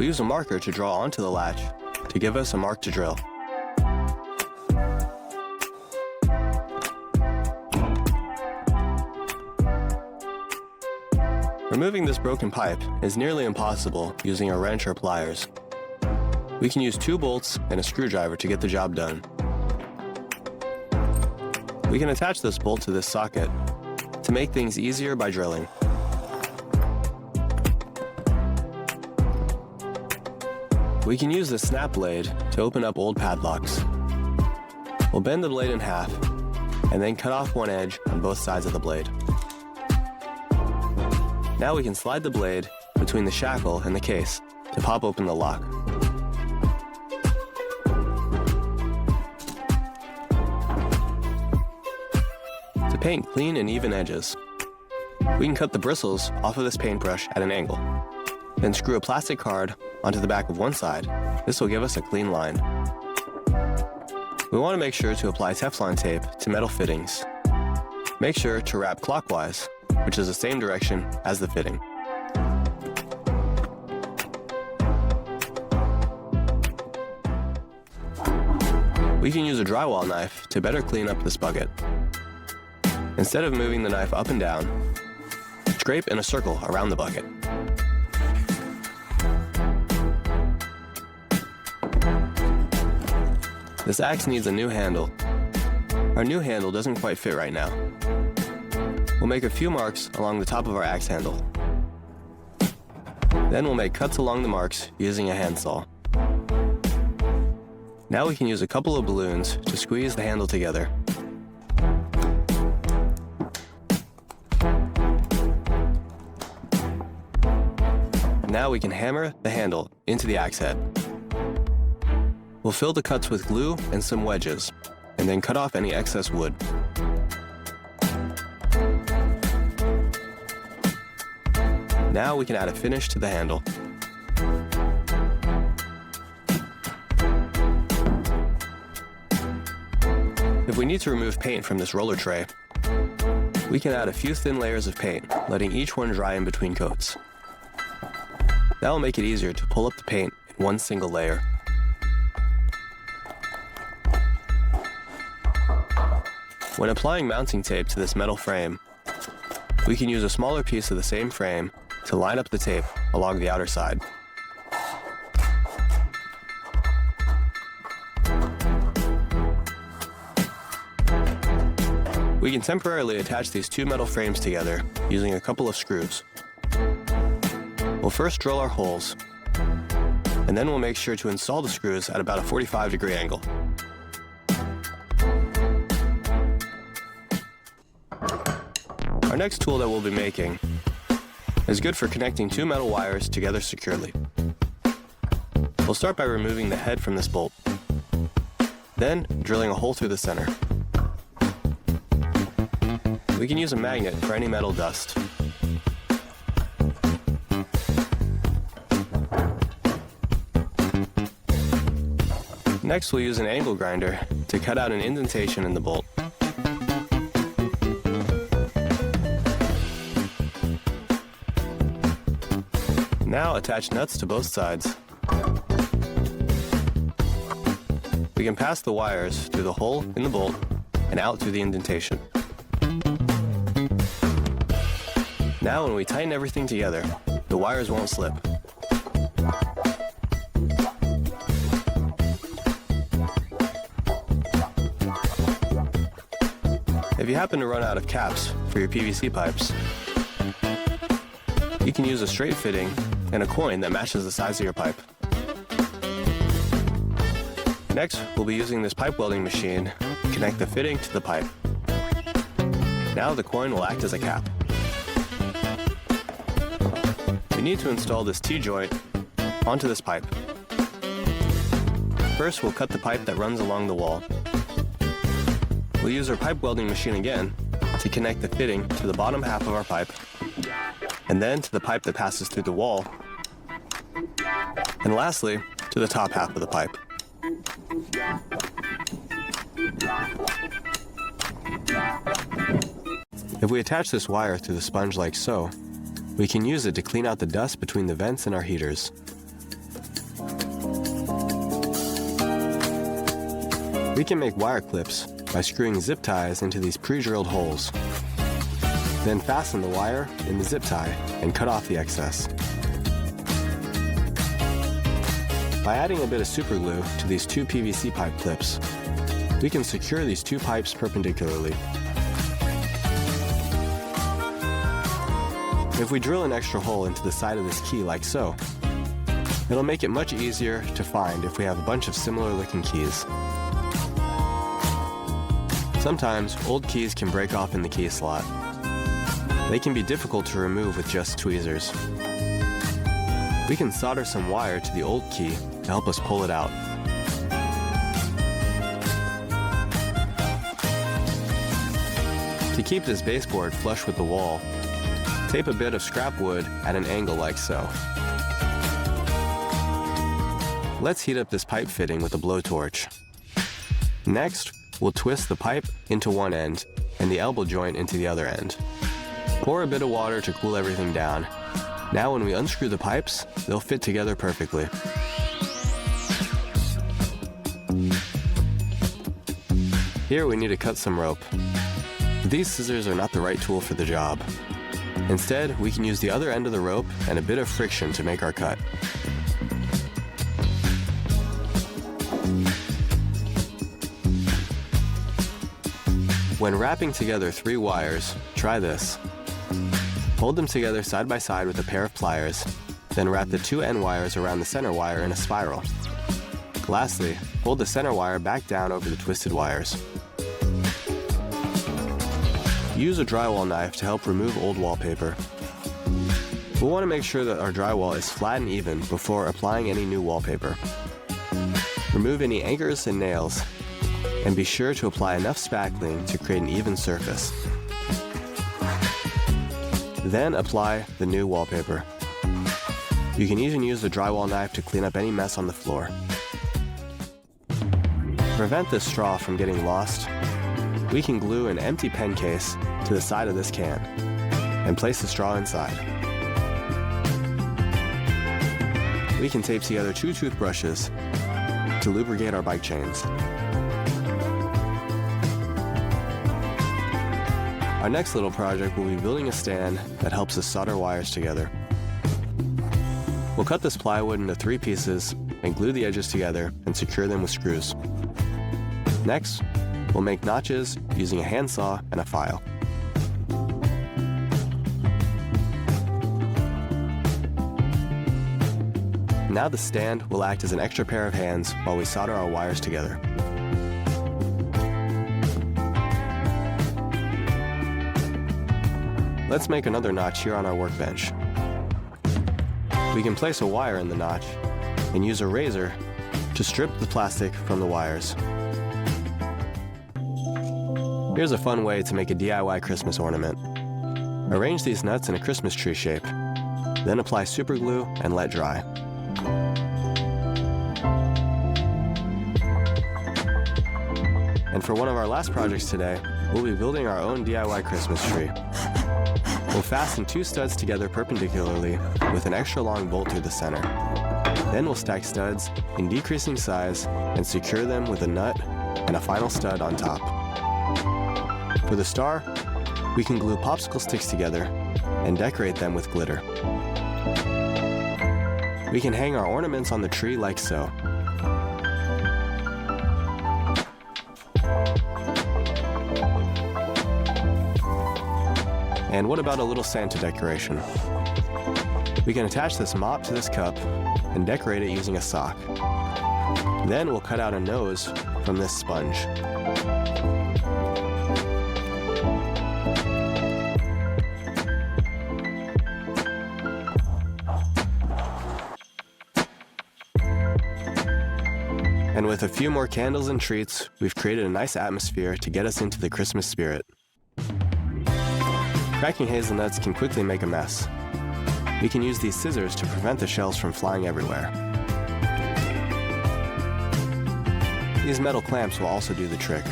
We'll use a marker to draw onto the latch to give us a mark to drill. Removing this broken pipe is nearly impossible using a wrench or pliers. We can use 2 bolts and a screwdriver to get the job done. We can attach this bolt to this socket to make things easier by drilling. We can use this snap blade to open up old padlocks. We'll bend the blade in half and then cut off one edge on both sides of the blade. Now we can slide the blade between the shackle and the case to pop open the lock. To paint clean and even edges, we can cut the bristles off of this paintbrush at an angle, then screw a plastic card onto the back of one side. This will give us a clean line. We want to make sure to apply Teflon tape to metal fittings. Make sure to wrap clockwise, which is the same direction as the fitting. We can use a drywall knife to better clean up this bucket. Instead of moving the knife up and down, scrape in a circle around the bucket. This axe needs a new handle. Our new handle doesn't quite fit right now. We'll make a few marks along the top of our axe handle. Then we'll make cuts along the marks using a handsaw. Now we can use a couple of balloons to squeeze the handle together. Now we can hammer the handle into the axe head. We'll fill the cuts with glue and some wedges, and then cut off any excess wood. Now we can add a finish to the handle. If we need to remove paint from this roller tray, we can add a few thin layers of paint, letting each one dry in between coats. That will make it easier to pull up the paint in one single layer. When applying mounting tape to this metal frame, we can use a smaller piece of the same frame to line up the tape along the outer side. We can temporarily attach these 2 metal frames together using a couple of screws. We'll first drill our holes, and then we'll make sure to install the screws at about a 45-degree angle. Our next tool that we'll be making is good for connecting 2 metal wires together securely. We'll start by removing the head from this bolt, then drilling a hole through the center. We can use a magnet for any metal dust. Next, we'll use an angle grinder to cut out an indentation in the bolt. Now attach nuts to both sides. We can pass the wires through the hole in the bolt and out through the indentation. Now when we tighten everything together, the wires won't slip. If you happen to run out of caps for your PVC pipes, you can use a straight fitting and a coin that matches the size of your pipe. Next, we'll be using this pipe welding machine to connect the fitting to the pipe. Now the coin will act as a cap. We need to install this T-joint onto this pipe. First, we'll cut the pipe that runs along the wall. We'll use our pipe welding machine again to connect the fitting to the bottom half of our pipe, and then to the pipe that passes through the wall, and lastly, to the top half of the pipe. If we attach this wire through the sponge like so, we can use it to clean out the dust between the vents and our heaters. We can make wire clips by screwing zip ties into these pre-drilled holes. Then fasten the wire in the zip tie and cut off the excess. By adding a bit of super glue to these two PVC pipe clips, we can secure these two pipes perpendicularly. If we drill an extra hole into the side of this key like so, it'll make it much easier to find if we have a bunch of similar looking keys. Sometimes old keys can break off in the key slot. They can be difficult to remove with just tweezers. We can solder some wire to the old key to help us pull it out. To keep this baseboard flush with the wall, tape a bit of scrap wood at an angle like so. Let's heat up this pipe fitting with a blowtorch. Next, we'll twist the pipe into one end and the elbow joint into the other end. Pour a bit of water to cool everything down. Now when we unscrew the pipes, they'll fit together perfectly. Here we need to cut some rope. These scissors are not the right tool for the job. Instead, we can use the other end of the rope and a bit of friction to make our cut. When wrapping together 3 wires, try this. Hold them together side by side with a pair of pliers, then wrap the 2 end wires around the center wire in a spiral. Lastly, hold the center wire back down over the twisted wires. Use a drywall knife to help remove old wallpaper. We'll want to make sure that our drywall is flat and even before applying any new wallpaper. Remove any anchors and nails, and be sure to apply enough spackling to create an even surface. Then apply the new wallpaper. You can even use the drywall knife to clean up any mess on the floor. To prevent this straw from getting lost, we can glue an empty pen case to the side of this can and place the straw inside. We can tape together 2 toothbrushes to lubricate our bike chains. Our next little project will be building a stand that helps us solder wires together. We'll cut this plywood into 3 pieces and glue the edges together and secure them with screws. Next, we'll make notches using a handsaw and a file. Now the stand will act as an extra pair of hands while we solder our wires together. Let's make another notch here on our workbench. We can place a wire in the notch and use a razor to strip the plastic from the wires. Here's a fun way to make a DIY Christmas ornament. Arrange these nuts in a Christmas tree shape, then apply super glue and let dry. And for one of our last projects today, we'll be building our own DIY Christmas tree. We'll fasten 2 studs together perpendicularly with an extra long bolt through the center. Then we'll stack studs in decreasing size and secure them with a nut and a final stud on top. For the star, we can glue popsicle sticks together and decorate them with glitter. We can hang our ornaments on the tree like so. And what about a little Santa decoration? We can attach this mop to this cup and decorate it using a sock. Then we'll cut out a nose from this sponge. And with a few more candles and treats, we've created a nice atmosphere to get us into the Christmas spirit. Cracking hazelnuts can quickly make a mess. We can use these scissors to prevent the shells from flying everywhere. These metal clamps will also do the trick.